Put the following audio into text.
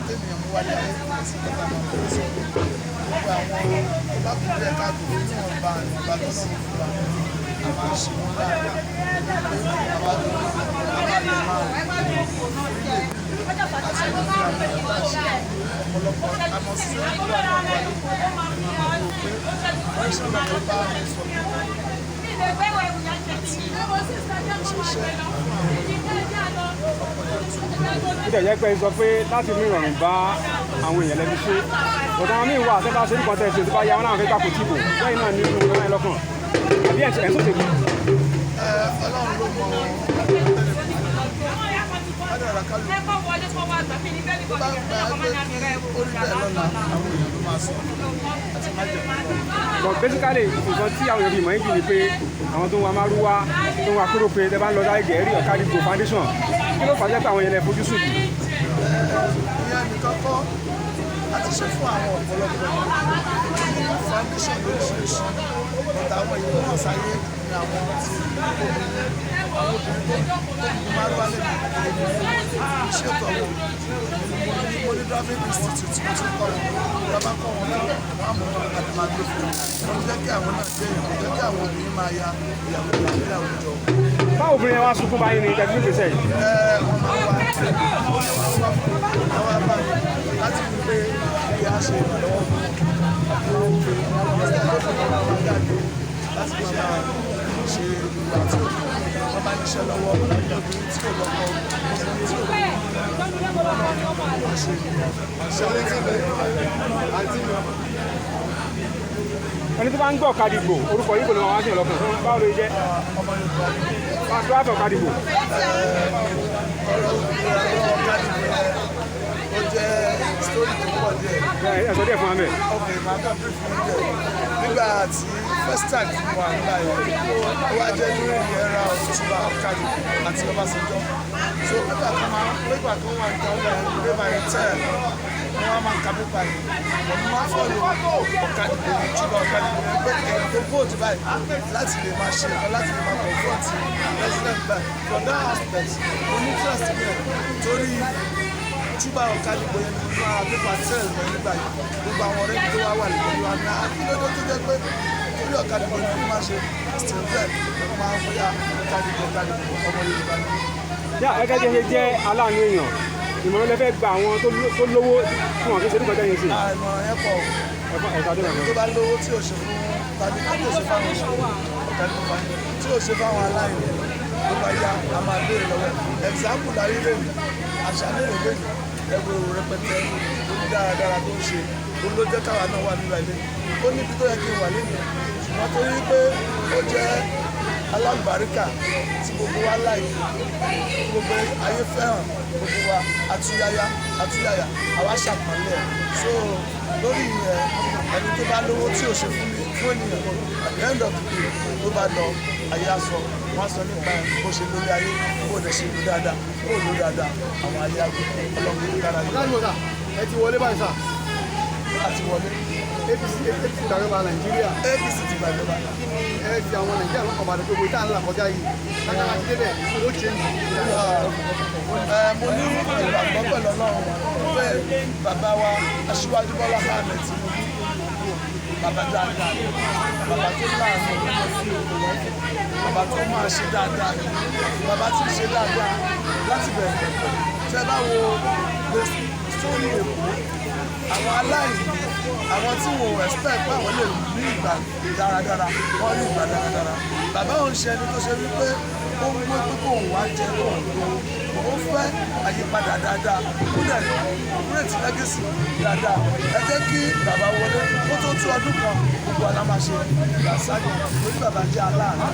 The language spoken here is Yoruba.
tẹ́nìyàn mú wálé ayé kò sí kọ́tà máa ń sọ gbogbo àwọn tó bá kú díẹ̀ káàtó ní ọba ìgbà tó náà fún wa a máa ṣe wọn dáadáa àwọn àdúgbò a máa lè máa àṣẹ ìlú àwọn ọ̀gá ṣe ọ̀pọ̀lọpọ̀ àmọ́ sí ìlú àwọn ọ̀gá yìí pé wọ́n ṣe lọ́pọ̀ bá mi sọ ó jẹ́ pé sọ pé láti mú ìrọ̀rùn bá àwọn èèyàn lẹ́nu ṣe ọ̀dọ̀ àwọn míì wà tẹ́lá ṣe nǹkan tẹ́ ṣe tó bá yá wọn náà fẹ́ gbà kò tìbò lẹ́yìn náà nínú ìwé wọn lọ́kàn àbí ẹ̀ tó ṣe kù. Ọlọ́run ló mọ adara kalu bá gba orí bẹ́ẹ̀ lọ́la àwọn èèyàn ló máa sọ àti má jẹ́ but basically nǹkan tí àwọn èèyàn fi mọ̀ ẹ́ jù ni pé àwọn tó ń wa márúwá tó ń wa kúrò pé tẹ́ bá ń lọ láì gẹ̀ẹ́rì Ọ̀kadìgbò foundation kí ló fà á jẹ́ pé àwọn èèyàn lè fojú sùn jù. ìyá nìkan kọ́ láti ṣe fún àwọn ọ̀pọ̀lọpọ̀ foundation lóríṣiríṣi but àwọn èèyàn náà sáyé ní àwọn tí obìnrin tó márúwá lè ṣètò àwọn mo ní driving institute mo ti kọ́ wọn bàbá kọ́ wọn náà wọ́n á mọ̀ àti máa gbé fún wọn jẹ́ kí àwọn náà jẹ́ ìyàwó jẹ́ kí àwọn obìnrin máa ya ìyàwó ìyàwó àwùjọ. báwo obìnrin wa sunkún báyìí ní ìtẹ́jú ìgbésẹ̀ yìí. wọ́n máa wá àwọn abá láti rí pé kí a ṣe ìrànlọ́wọ́ fún àwọn obìnrin láti ṣe ìgbà tí wọ́n bá níṣẹ́ lọ́wọ́ obìnrin tí ò lọ́kọ tí ò ẹni tó bá ń gbọ́ Ọ̀kadìgbò orúkọ yìí kò ní wọn wá sí ọlọ́kàn fún báwo ló jẹ́ pàṣípàṣọ Ọ̀kadìgbò. ó jẹ́ sítórì tó pọ̀ díẹ̀. ẹ sọ díẹ̀ fún amẹ́. ok màá kàn bí fún díẹ̀ nígbà tí first time tí mo wà nígbà yẹn ó wá jẹ́ lórí ẹ̀rọ Ọ̀túnba Ọ̀kadìgbò àti Ọbásanjọ́ so pépà kan wà níta ọgbà yẹn pépà yẹn tẹ̀ wọ́n á máa ka pépà yẹn wọ́n máa fọ́ọ̀lù Ọ̀kadìgbò Ọ̀túnba Ọ̀kadìgbò yẹn pé ètò vote báyìí láti lè máa ṣe nǹkan láti lè máa confront president báyìí for that aspect mo ní trust yẹn torí Ọ̀túnba Ọ̀kadìgbò yẹn ní máa pépà tẹ̀ lọ nígbà yìí gbogbo àwọn ọ̀rẹ́ mi tó wá wà lẹ́yìn wa ní akílódé tó jẹ́ pé torí Ọ̀kadìgbò yẹn máa ṣe still there wọ́n máa ń bóyá Ọ̀kadìgbò ọmọ Yorùbá ni. yá ẹgẹ́ jẹ́ aláàánú èèyàn ìmọ̀ràn lẹ́fẹ̀ẹ́ gba àwọn tó lówó fún wọn kí ṣe nípa tẹ́yìn sí. ìmọ̀ràn yẹn pọ̀ tó bá lówó tí ò ṣe fún tàbí tí ò ṣe fáwọn ìṣòro Ọ̀kadìgbò tí ò ṣe fáwọn aláìní ló bá yá a máa béèrè lọ́wọ́ example láyé lèmi àṣàlẹ̀ lèmi ẹgbẹ́ òwò rẹpẹtẹ lórí dáradára tó ń ṣe ó ló jẹ́ káwa náà wà nígbà ilé ó níbi tó yẹ kí n wà lẹ́nu ṣùgbọ́n torí pé ó jẹ́ alábàríkà tí gbogbo wa láì gbogbo ayé fẹ́ràn gbogbo wa àtúyáyá àwa ṣàpọ̀nlé ẹ̀ so lórí ìyẹn ẹni tó bá lówó tí ò ṣe fún ènìyàn at the end of the day ló bá lọ ayé aṣọ wọn sọ nípa bó ṣe lórí ayé bó lè ṣe lò dáadáa bó lò dáadáa àwọn ayé àgbẹ̀ ọlọ́run ló dára yìí. ẹ ti wọlé báyìí sá. a ti wọlé. APC gbàjọba Nàìjíríà. APC ti gbàjọba. ẹ fi àwọn Nàìjíríà lọ́kàn balẹ̀ pé wọ́n tá à ń là kọjá yìí lágbára ti débẹ̀ ó ṣe ń mo ní ìgbàgbọ́ pẹ̀lú ọlọ́run pé bàbá wa Aṣíwájú Bọ́lá Ahmed Tinubu bàbá dáadáa bàbá tó láàánú bàbá tó máa ṣe dáadáa bàbá tí ń ṣe dáadáa láti bẹ̀rẹ̀ tẹ́ bá wo sórí Èkó àwọn aláìní àwọn tí wọn ò expect pé àwọn lè ní ìgbà dáradára wọn ní ìgbà dáradára bàbá òun ṣe ẹni tó ṣe wípé ó ń gbé pé kóun wá jẹ kóun lówó ó fẹ́ àyípadà dáadáa ó dẹ̀ great legacy dáadáa ẹ jẹ́ kí bàbá wọlé kó tó tú ọdún kan gbogbo alámáṣe ìgbà sáyẹn orí bàbá jẹ́ aláàánú.